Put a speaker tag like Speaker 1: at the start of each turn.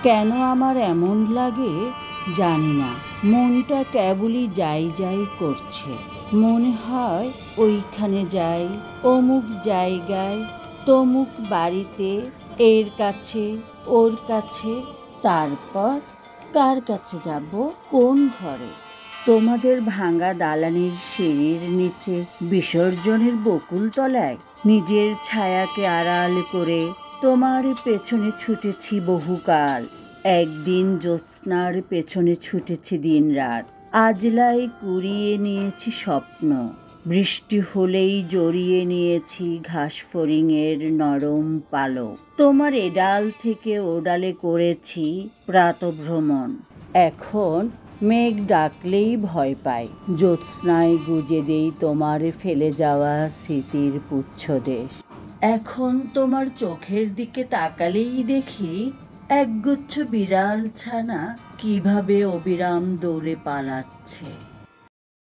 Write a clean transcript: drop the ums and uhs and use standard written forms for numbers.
Speaker 1: কেন আমার এমন লাগে জানি না, মনটা কেবলই যাই যাই করছে। মনে হয় ওইখানে যাই, অমুক জায়গায়, তমুক বাড়িতে, এর কাছে, ওর কাছে। তারপর কার কাছে যাব? কোন ঘরে? তোমাদের ভাঙা দালানের সিঁড়ির নিচে, বিসর্জনের বকুলতলায় নিজের ছায়াকে আড়াল করে তোমার পেছনে ছুটেছি বহুকাল। একদিন জ্যোৎস্নার পেছনে ছুটেছি দিনরাত। আজলাই কুড়িয়ে নিয়েছি স্বপ্ন, বৃষ্টি হলেই জড়িয়ে নিয়েছি ঘাস ফড়িংয়ের নরম পালক। তোমার এডাল থেকে ওডালে করেছি প্রাতভ্রমণ। এখন মেঘ ডাকলেই ভয় পাই, জ্যোৎস্নায় গুজে দেই তোমার ফেলে যাওয়া স্মৃতির পুচ্ছদেশ। এখন তোমার চোখের দিকে তাকালেই দেখি একগুচ্ছ বিড়াল ছানা কিভাবে অবিরাম দৌড়ে পালাচ্ছে।